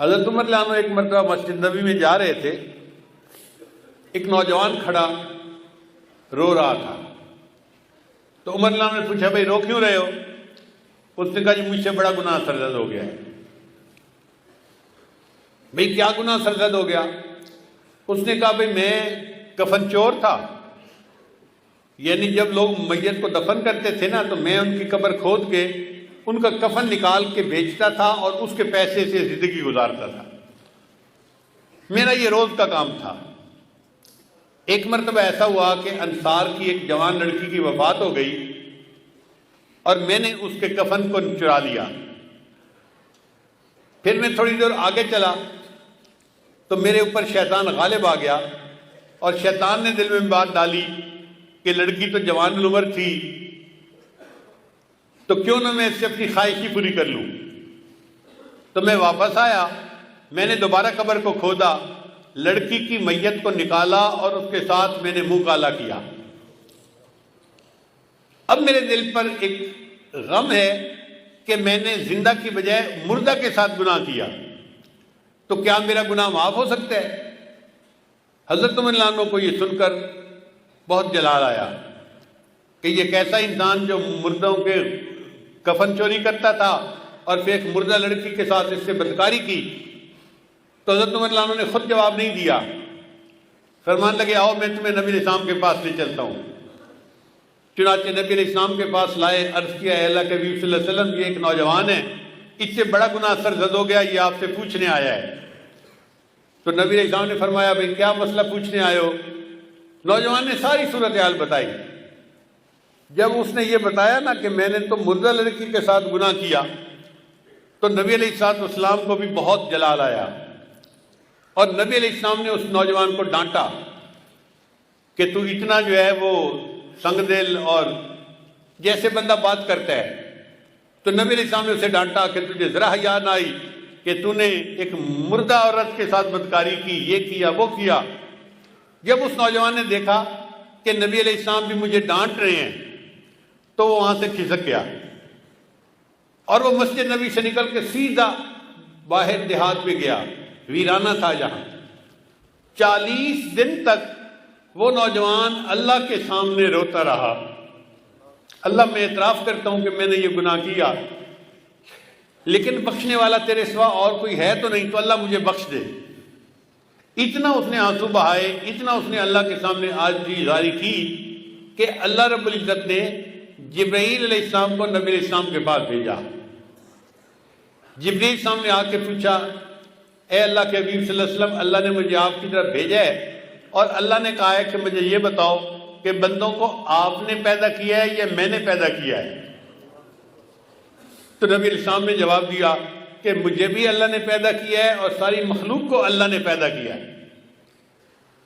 حضرت عمر رضی اللہ عنہ ایک مرتبہ مسجد نبوی میں جا رہے تھے، ایک نوجوان کھڑا رو رہا تھا، تو عمر رضی اللہ عنہ نے پوچھا بھائی رو کیوں رہے ہو؟ اس نے کہا جی مجھ سے بڑا گناہ سرزد ہو گیا ہے۔ بھئی کیا گناہ سرزد ہو گیا؟ اس نے کہا بھئی میں کفن چور تھا، یعنی جب لوگ میت کو دفن کرتے تھے نا تو میں ان کی قبر کھود کے ان کا کفن نکال کے بیچتا تھا اور اس کے پیسے سے زندگی گزارتا تھا، میرا یہ روز کا کام تھا۔ ایک مرتبہ ایسا ہوا کہ انصار کی ایک جوان لڑکی کی وفات ہو گئی اور میں نے اس کے کفن کو چرا لیا۔ پھر میں تھوڑی دور آگے چلا تو میرے اوپر شیطان غالب آ گیا اور شیطان نے دل میں بات ڈالی کہ لڑکی تو جوان العمر تھی تو کیوں نہ میں اس سے اپنی خواہش ہی پوری کر لوں۔ تو میں واپس آیا، میں نے دوبارہ قبر کو کھودا، لڑکی کی میت کو نکالا اور اس کے ساتھ میں نے منہ کالا کیا۔ اب میرے دل پر ایک غم ہے کہ میں نے زندہ کی بجائے مردہ کے ساتھ گناہ کیا، تو کیا میرا گناہ معاف ہو سکتا ہے؟ حضرت عمر رضی اللہ عنہ کو یہ سن کر بہت جلال آیا کہ یہ کیسا انسان جو مردوں کے کفن چوری کرتا تھا اور پھر ایک مردہ لڑکی کے ساتھ اس سے بدکاری کی۔ تو حضرت عمر رضی اللہ عنہ نے خود جواب نہیں دیا، فرمان لگے آؤ میں تمہیں نبی علیہ السلام کے پاس لے چلتا ہوں۔ چنانچہ نبی علیہ السلام کے پاس لائے، عرض کیا اے اللہ کے حبیب صلی اللہ علیہ وسلم یہ ایک نوجوان ہے، اس سے بڑا گناہ سرزد ہو گیا، یہ آپ سے پوچھنے آیا ہے۔ تو نبی علیہ السلام نے فرمایا بھئی کیا مسئلہ پوچھنے آئے ہو؟ نوجوان نے ساری صورتحال بتائی۔ جب اس نے یہ بتایا نا کہ میں نے تو مردہ لڑکی کے ساتھ گناہ کیا، تو نبی علیہ السلام کو بھی بہت جلال آیا اور نبی علیہ السلام نے اس نوجوان کو ڈانٹا کہ تو اتنا جو ہے وہ سنگ دل اور جیسے بندہ بات کرتا ہے۔ تو نبی علیہ السلام نے اسے ڈانٹا کہ تجھے ذرا حیا نہ آئی کہ تو نے ایک مردہ عورت کے ساتھ بدکاری کی، یہ کیا وہ کیا۔ جب اس نوجوان نے دیکھا کہ نبی علیہ السلام بھی مجھے ڈانٹ رہے ہیں تو وہ وہاں سے کھسک گیا اور وہ مسجد نبی سے نکل کے سیدھا باہر دیہات میں گیا، ویرانہ تھا جہاں۔ 40 دن تک وہ نوجوان اللہ کے سامنے روتا رہا، اللہ میں اعتراف کرتا ہوں کہ میں نے یہ گناہ کیا، لیکن بخشنے والا تیرے سوا اور کوئی ہے تو نہیں، تو اللہ مجھے بخش دے۔ اتنا اس نے آنسو بہائے، اتنا اس نے اللہ کے سامنے عاجزی ظاہر کی کہ اللہ رب العزت نے جبرائیل علیہ السلام کو نبی علیہ السلام کے پاس بھیجا۔ جبرائیل سامنے آ کے پوچھا اے اللہ کے حبیب صلی اللہ علیہ وسلم، اللہ نے مجھے آپ کی طرف بھیجا ہے اور اللہ نے کہا ہے کہ مجھے یہ بتاؤ کہ بندوں کو آپ نے پیدا کیا ہے یا میں نے پیدا کیا ہے؟ تو نبی علیہ السلام نے جواب دیا کہ مجھے بھی اللہ نے پیدا کیا ہے اور ساری مخلوق کو اللہ نے پیدا کیا ہے۔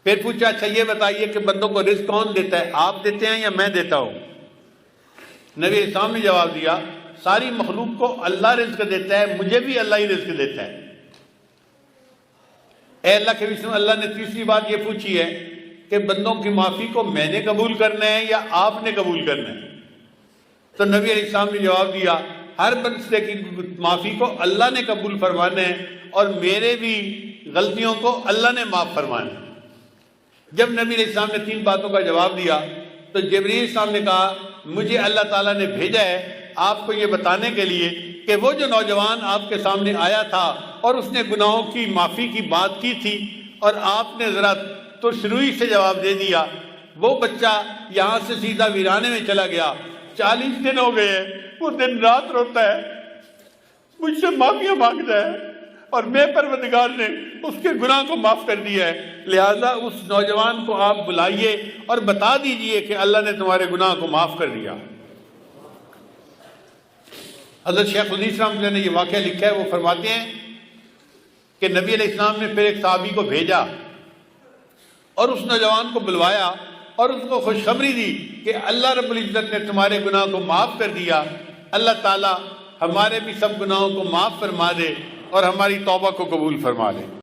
پھر پوچھا اچھا یہ بتائیے کہ بندوں کو رزق کون دیتا ہے، آپ دیتے ہیں یا میں دیتا ہوں؟ نبی علیہ السلام نے جواب دیا ساری مخلوق کو اللہ رزق دیتا ہے، مجھے بھی اللہ ہی رزق دیتا ہے۔ اے اللہ کے حبیب، اللہ نے تیسری بات یہ پوچھی ہے کہ بندوں کی معافی کو میں نے قبول کرنا ہے یا آپ نے قبول کرنا ہے؟ تو نبی علیہ السلام نے جواب دیا ہر بندے کی معافی کو اللہ نے قبول فرمانا ہے اور میرے بھی غلطیوں کو اللہ نے معاف فرمانا ہے۔ جب نبی علیہ السلام نے 3 باتوں کا جواب دیا تو جبرائیل السلام نے کہا مجھے اللہ تعالیٰ نے بھیجا ہے آپ کو یہ بتانے کے لیے کہ وہ جو نوجوان آپ کے سامنے آیا تھا اور اس نے گناہوں کی معافی کی بات کی تھی اور آپ نے ذرا ترش روئی سے جواب دے دیا، وہ بچہ یہاں سے سیدھا ویرانے میں چلا گیا۔ 40 دن ہو گئے، وہ دن رات روتا ہے، مجھ سے معافیاں مانگتا ہے اور میں پروردگار نے اس کے گناہ کو معاف کر دیا ہے۔ لہٰذا اس نوجوان کو آپ بلائیے اور بتا دیجئے کہ اللہ نے تمہارے گناہ کو معاف کر دیا۔ حضرت شیخ الحدیث رحمۃ اللہ نے یہ واقعہ لکھا ہے، وہ فرماتے ہیں کہ نبی علیہ السلام نے پھر ایک صحابی کو بھیجا اور اس نوجوان کو بلوایا اور اس کو خوشخبری دی کہ اللہ رب العزت نے تمہارے گناہ کو معاف کر دیا، اللہ تعالیٰ ہمارے بھی سب گناہوں کو معاف فرما دے اور ہماری توبہ کو قبول فرما لے۔